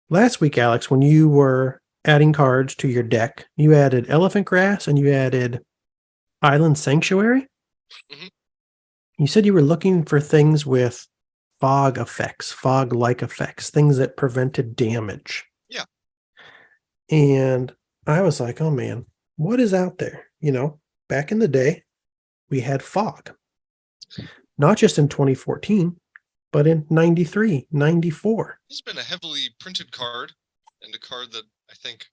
Last week, Alex, when you were adding cards to your deck, you added Elephant Grass and you added Island Sanctuary. Mhm. You said you were looking for things with fog effects, fog-like effects, things that prevented damage. Yeah. And I was like, oh man, what is out there? Back in the day, we had fog, not just in 2014, but in 93, 94. This has been a heavily printed card, and a card that I think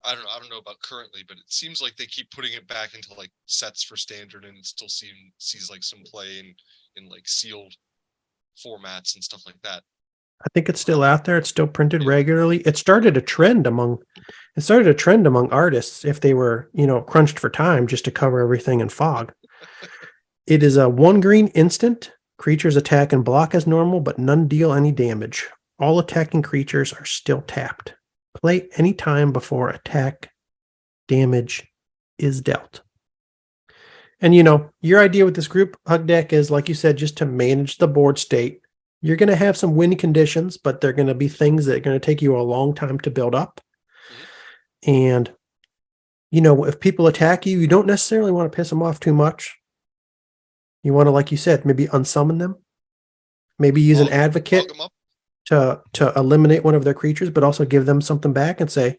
I don't know about currently, but it seems like they keep putting it back into like sets for standard, and it still sees like some play in like sealed formats and stuff like that. I think it's still out there. It's still printed Yeah. regularly. It started a trend among artists if they were, crunched for time just to cover everything in fog. It is a 1 green instant. Creatures attack and block as normal, but none deal any damage. All attacking creatures are still tapped. Play any time before attack damage is dealt. And your idea with this group hug deck is, like you said, just to manage the board state. You're going to have some win conditions, but they're going to be things that are going to take you a long time to build up. And, if people attack you, you don't necessarily want to piss them off too much. You want to, like you said, maybe unsummon them. Maybe use an advocate Fog 'em up. to eliminate one of their creatures, but also give them something back and say,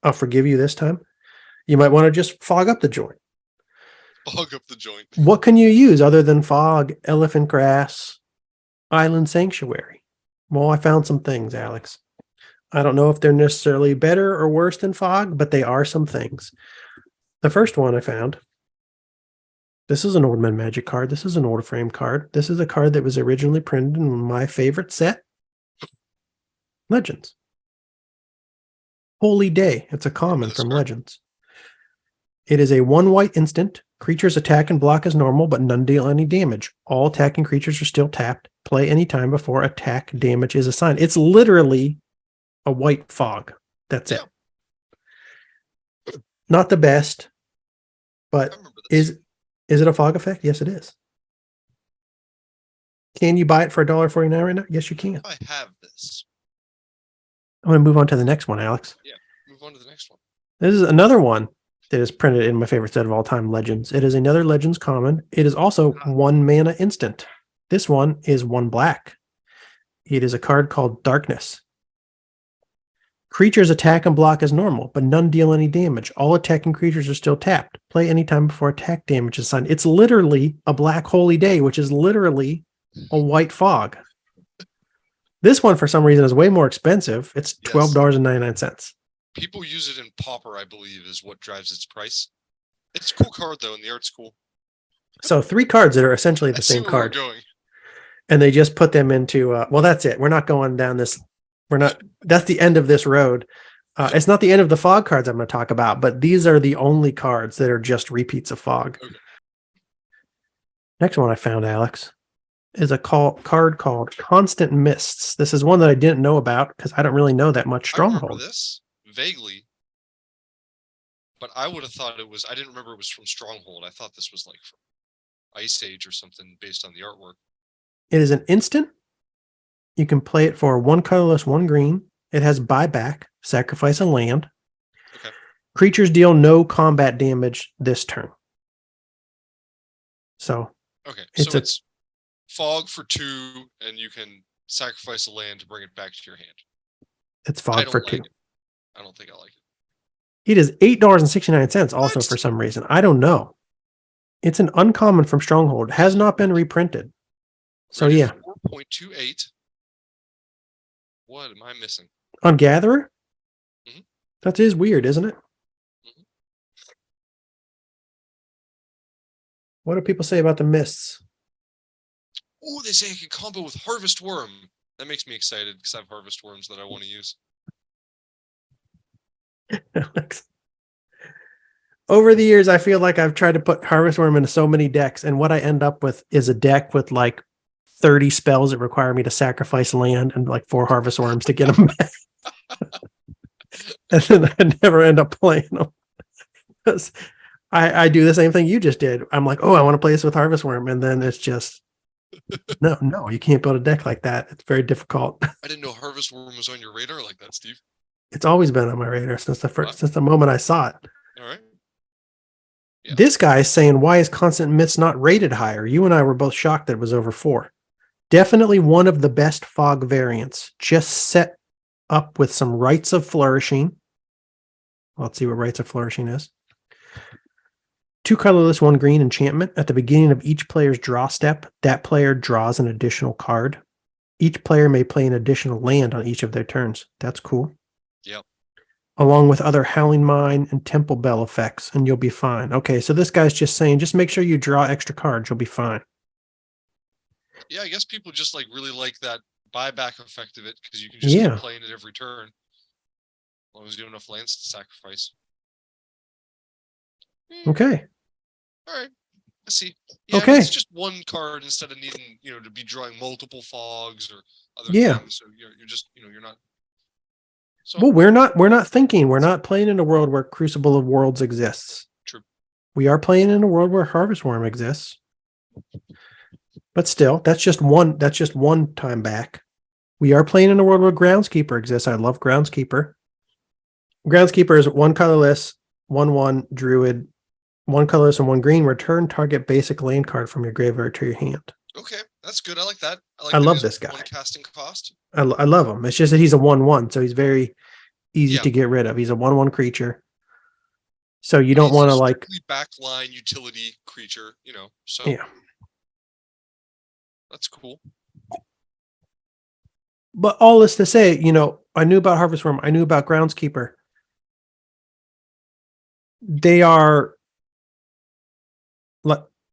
I'll forgive you this time. You might want to just fog up the joint. Fog up the joint. What can you use other than fog, elephant grass, Island Sanctuary? Well, I found some things, Alex. I don't know if they're necessarily better or worse than fog, but they are some things. The first one I found, this is an Old Man Magic card. This is an Old Frame card. This is a card that was originally printed in my favorite set, Legends. Holy Day. It's a common from Legends. It is a 1 white instant. Creatures attack and block as normal, but none deal any damage. All attacking creatures are still tapped. Play any time before attack damage is assigned. It's literally a white fog. That's it. Not the best, but is it a fog effect? Yes, it is. Can you buy it for $1.49 right now? Yes, you can. I have this. I'm going to move on to the next one, Alex. Yeah, move on to the next one. This is another one that is printed in my favorite set of all time, Legends. It is another Legends common. It is also 1 mana instant. This one is 1 black. It is a card called Darkness. Creatures attack and block as normal, but none deal any damage. All attacking creatures are still tapped. Play anytime before attack damage is assigned. It's literally a black holy day, which is literally a white fog. This one, for some reason, is way more expensive. It's $12.99. People use it in Pauper, I believe, is what drives its price. It's a cool card, though, and the art's cool. So 3 cards that are essentially the same card. And they just put them into, well, that's it. We're not going down this. That's the end of this road. It's not the end of the fog cards I'm going to talk about, but these are the only cards that are just repeats of fog. Okay. Next one I found, Alex, is a card called Constant Mists. This is one that I didn't know about because I don't really know that much Stronghold. I remember this vaguely, but I would have thought I didn't remember it was from Stronghold. I thought this was like from Ice Age or something based on the artwork. It is an instant. You can play it for 1 colorless, 1 green. It has buyback, sacrifice a land. Okay. Creatures deal no combat damage this turn. So, okay, so it's fog for 2, and you can sacrifice a land to bring it back to your hand. It's fog for 2. I don't think I like it. It is $8.69 also for some reason. I don't know. It's an uncommon from Stronghold. It has not been reprinted. So, yeah. 4.28. What am I missing? On Gatherer? Mm-hmm. That is weird, isn't it? Mm-hmm. What do people say about the mists? Oh, they say I can combo with Harvest Worm. That makes me excited because I have Harvest Worms that I want to use. Over the years, I feel like I've tried to put Harvest Worm into so many decks, and what I end up with is a deck with like 30 spells that require me to sacrifice land and like 4 Harvest Worms to get them back. And then I never end up playing them. Because I do the same thing you just did. I'm like, oh, I want to play this with Harvest Worm. And then it's just No, you can't build a deck like that. It's very difficult. I didn't know Harvest Worm was on your radar like that, Steve. It's always been on my radar Wow. since the moment I saw it. All right. Yeah. This guy is saying, why is Constant Myths not rated higher? You and I were both shocked that it was over 4. Definitely one of the best fog variants. Just set up with some Rites of Flourishing. Let's see what Rites of Flourishing is. 2 colorless, 1 green enchantment. At the beginning of each player's draw step, that player draws an additional card. Each player may play an additional land on each of their turns. That's cool. Yep. Along with other Howling Mine and Temple Bell effects, and you'll be fine. Okay, so this guy's just saying, just make sure you draw extra cards. You'll be fine. Yeah, I guess people just like really like that buyback effect of it because you can just keep playing it every turn. As long as you have enough lands to sacrifice. Okay. All right. I see. Yeah, Okay. it's just one card instead of needing, to be drawing multiple fogs or other things. So you're just, you're not. So, well, we're not thinking. We're not playing in a world where Crucible of Worlds exists. True. We are playing in a world where Harvest Worm exists. But still, that's just one time back. We are playing in a world where Groundskeeper exists. I love Groundskeeper. Groundskeeper is 1 colorless, 1/1 druid, 1 colorless and 1 green. Return target basic land card from your graveyard to your hand. Okay, that's good. I like that. I love this guy. 1 casting cost. I love him. It's just that he's a 1/1, so he's very easy to get rid of. He's a 1/1 creature. So you don't want to like backline utility creature, So yeah. That's cool. But all this to say, I knew about Harvest Worm. I knew about Groundskeeper. They are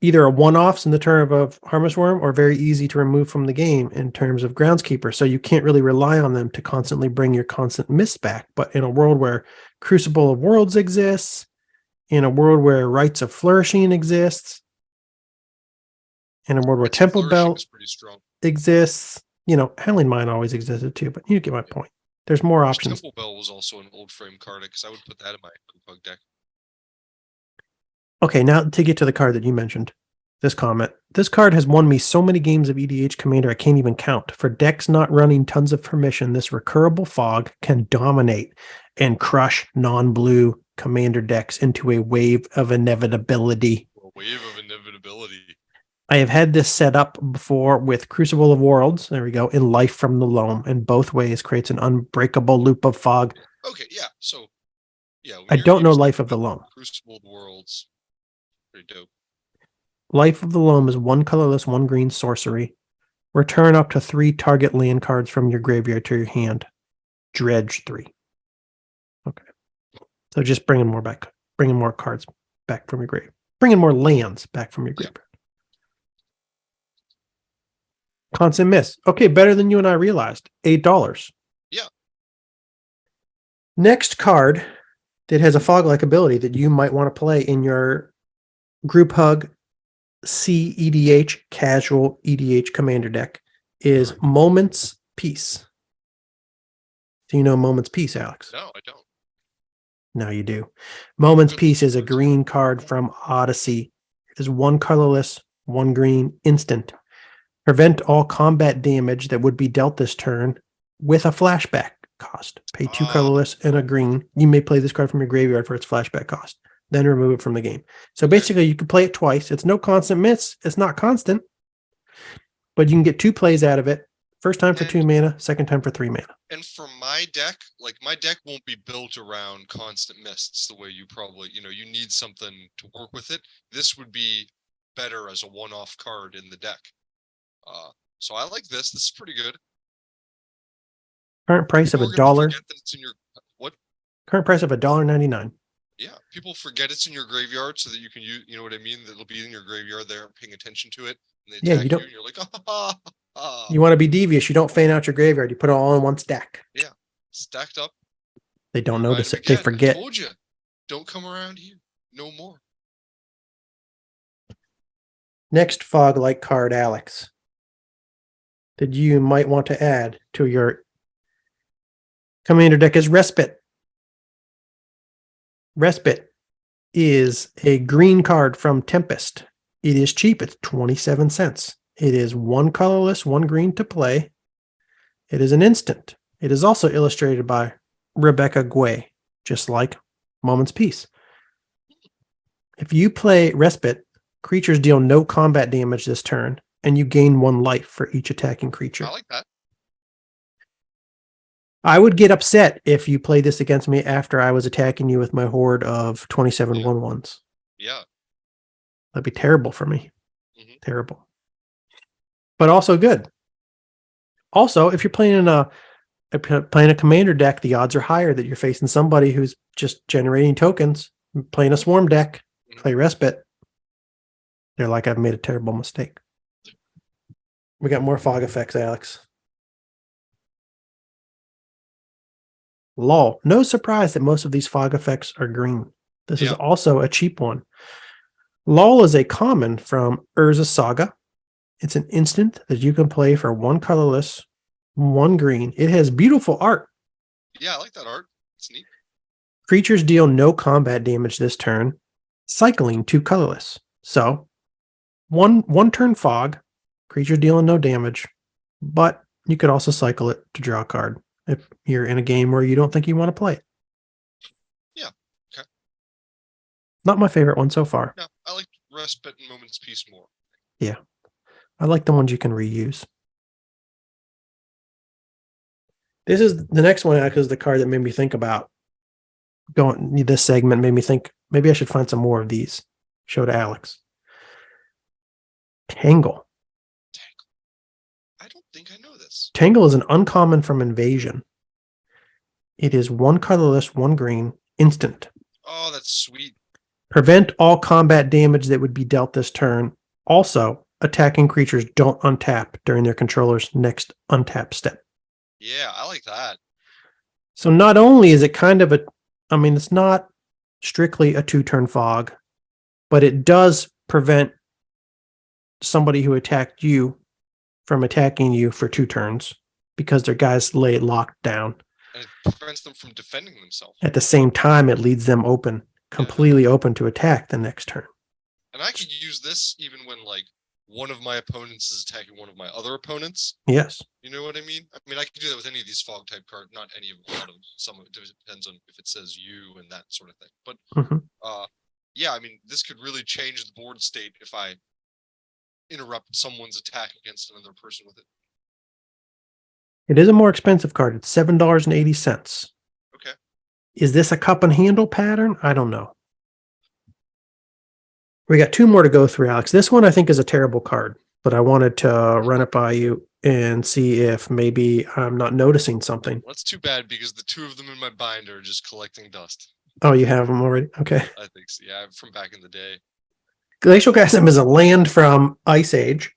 either a one-offs in the term of Harvest Worm or very easy to remove from the game in terms of Groundskeeper. So you can't really rely on them to constantly bring your Constant Myths back. But in a world where Crucible of Worlds exists, in a world where Rites of Flourishing exists, in a world where Temple Bell exists, Howling Mine always existed too, but you get my point. There's more options. Temple Bell was also an old frame card because I would put that in my Bug deck. Okay, now to get to the card that you mentioned, this comment. This card has won me so many games of EDH Commander I can't even count. For decks not running tons of permission, this recurable fog can dominate and crush non-blue Commander decks into a wave of inevitability. A wave of inevitability. I have had this set up before with Crucible of Worlds. There we go. In Life from the Loam. In both ways, creates an unbreakable loop of fog. Okay, yeah. So, yeah. I don't know Life of the Loam. Crucible of Worlds. Pretty dope. Life of the Loam is 1 colorless, 1 green sorcery. Return up to 3 target land cards from your graveyard to your hand. Dredge 3. Okay. So just bringing more cards back from your grave. Bringing more lands back from your graveyard. Yeah. Constant Myths. Okay, better than you and I realized. $8. Yeah. Next card that has a fog-like ability that you might want to play in your Group Hug CEDH casual EDH commander deck is Moment's Peace. Do you know Moment's Peace, Alex? No, I don't. Now you do. Moment's Peace is a green card from Odyssey. It is 1 colorless, 1 green instant. Prevent all combat damage that would be dealt this turn with a flashback cost. Pay 2 colorless and a green. You may play this card from your graveyard for its flashback cost. Then remove it from the game. So basically, you can play it twice. It's no Constant Myths. It's not constant. But you can get 2 plays out of it. First time for 2 mana, second time for 3 mana. And for my deck, my deck won't be built around Constant Mists the way you probably, you need something to work with it. This would be better as a one-off card in the deck. So I like this. This is pretty good. Current price of $1. What? Current price of $1.99. Yeah, people forget it's in your graveyard so that you can use, you know what I mean? That'll be in your graveyard. They're paying attention to it. And they attack you and you're like, You want to be devious. You don't fan out your graveyard. You put it all in one stack. Yeah, stacked up. They don't notice it. They forget. I told you, don't come around here. No more. Next fog-like card, Alex, that you might want to add to your commander deck is Respite. Respite is a green card from Tempest. It is cheap. It's 27 cents. It is one colorless, one green to play. It is an instant. It is also illustrated by Rebecca Guay, just like Moment's Peace. If you play Respite, creatures deal no combat damage this turn, and you gain 1 life for each attacking creature. I like that. I would get upset if you played this against me after I was attacking you with my horde of 27 Yeah. 1/1s. Yeah. That'd be terrible for me. Mhm. Terrible. But also good. Also, if you're playing a commander deck, the odds are higher that you're facing somebody who's just generating tokens. Playing a swarm deck, play Respite. They're like, I've made a terrible mistake. We got more fog effects, Alex. Lol. No surprise that most of these fog effects are green. This is Yeah. also a cheap one. Lol is a common from Urza Saga. It's an instant that you can play for 1 colorless, 1 green. It has beautiful art. Yeah, I like that art. It's neat. Creatures deal no combat damage this turn, cycling 2 colorless. So, one turn fog, creature dealing no damage, but you could also cycle it to draw a card if you're in a game where you don't think you want to play it. Yeah. Okay. Not my favorite one so far. Yeah, I like Respite and Moment's Peace more. Yeah. I like the ones you can reuse. This is the next one, because the card that made me think about this segment made me think maybe I should find some more of these. Show to Alex. Tangle. I don't think I know this. Tangle is an uncommon from Invasion. It is 1 colorless, 1 green, instant. Oh, that's sweet. Prevent all combat damage that would be dealt this turn. Also, attacking creatures don't untap during their controller's next untap step. Yeah, I like that. So not only is it kind of it's not strictly a 2-turn fog, but it does prevent somebody who attacked you from attacking you for 2 turns because their guys lay it locked down. And it prevents them from defending themselves. At the same time, it leaves them open, completely open to attack the next turn. And I could use this even when like one of my opponents is attacking one of my other opponents. Yes. You know what I mean? I mean, I could do that with any of these fog type cards, not any of a lot of them. Some of it depends on if it says you and that sort of thing. But yeah, I mean, this could really change the board state if I interrupt someone's attack against another person with it. It is a more expensive card. It's $7.80. Okay. Is this a cup and handle pattern? I don't know. We got 2 more to go through, Alex. This one I think is a terrible card, but I wanted to run it by you and see if maybe I'm not noticing something. Well, that's too bad because the 2 of them in my binder are just collecting dust. Oh, you have them already? Okay. I think so. Yeah, from back in the day. Glacial Chasm is a land from Ice Age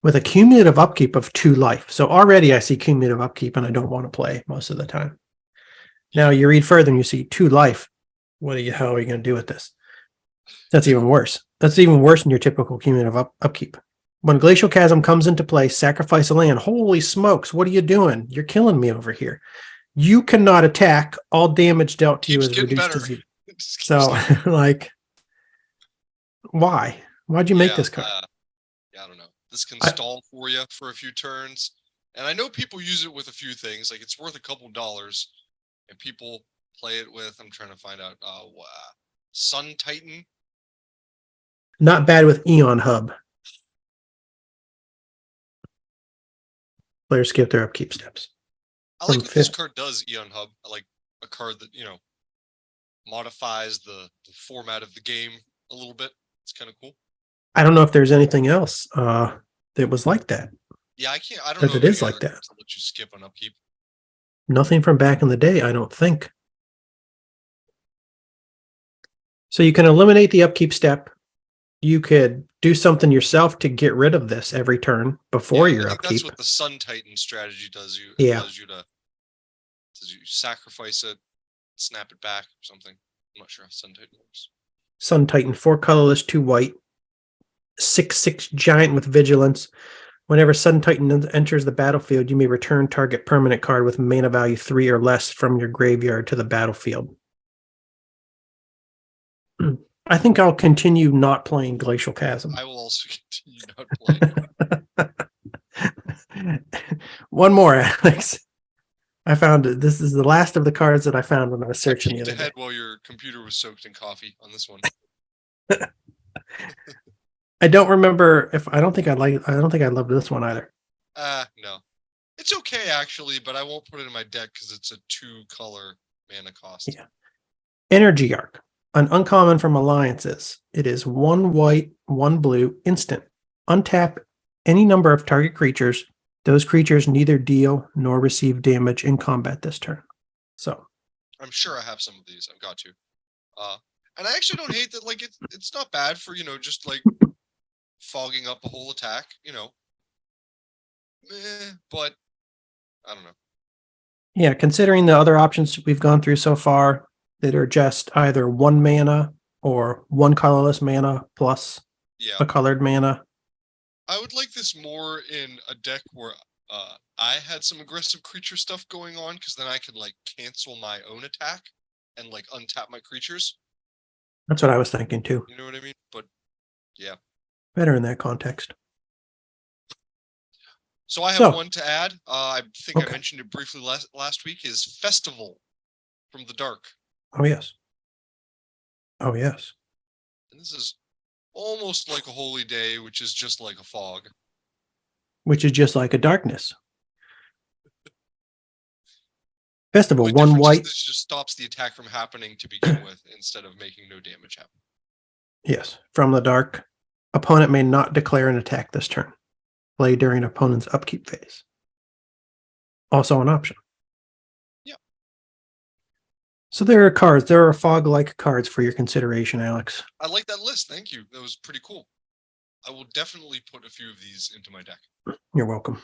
with a cumulative upkeep of 2 life. So already I see cumulative upkeep and I don't want to play most of the time. Now you read further and you see 2 life. How are you going to do with this? That's even worse. That's even worse than your typical cumulative upkeep. When Glacial Chasm comes into play, sacrifice a land. Holy smokes, what are you doing? You're killing me over here. You cannot attack. All damage dealt to you is reduced to 0. So, like, why? Why'd you make this card? Yeah, I don't know. This can stall for you for a few turns. And I know people use it with a few things. Like, it's worth a couple dollars. And people play it with, I'm trying to find out, Sun Titan. Not bad with Eon Hub. Players skip their upkeep steps. I like what this card does, Eon Hub. I like a card that, modifies the format of the game a little bit. It's kind of cool. I don't know if there's anything else that was like that. Yeah, I don't know if it is like that. I'll let you skip on upkeep. Nothing from back in the day, I don't think. So you can eliminate the upkeep step. You could do something yourself to get rid of this every turn before your upkeep. That's what the Sun Titan strategy does. Allows you to sacrifice it, snap it back, or something. I'm not sure how Sun Titan works. Sun Titan, 4 colorless, 2 white, 6/6 giant with vigilance. Whenever Sun Titan enters the battlefield, you may return target permanent card with mana value 3 or less from your graveyard to the battlefield. I think I'll continue not playing Glacial Chasm. I will also continue not playing. One more, Alex. I found it. This is the last of the cards that I found when I was I searching the peeked other day. ahead while your computer was soaked in coffee on this one. I don't remember if I don't think I love this one either. No. It's okay actually, but I won't put it in my deck because it's a 2-color mana cost. Yeah. Energy Arc, an uncommon from Alliances. It is 1 white, 1 blue, instant. Untap any number of target creatures. Those creatures neither deal nor receive damage in combat this turn. So I'm sure I have some of these. I've got to. And I actually don't hate that. Like it's not bad for just like fogging up a whole attack. But I don't know. yeah, considering the other options we've gone through so far that are just either 1 mana or 1 colorless mana plus Yeah, a colored mana. I would like this more in a deck where I had some aggressive creature stuff going on because then I could like cancel my own attack and like untap my creatures. That's what I was thinking too. You know what I mean? But yeah. Better in that context. So I have So- one to add. I think I Okay. mentioned it briefly last week. Is Festival from the Dark, Oh, yes. Oh, yes. and this is almost like a holy day, which is just like a fog. Which is just like a darkness. Festival, The 1 difference is white. this just stops the attack from happening to begin with, instead of making no damage happen. Yes, from the dark. Opponent may not declare an attack this turn. Play during opponent's upkeep phase. Also an option. Yeah. So there are cards. There are fog-like cards for your consideration, Alex. I like that list. Thank you. That was pretty cool. I will definitely put a few of these into my deck. You're welcome.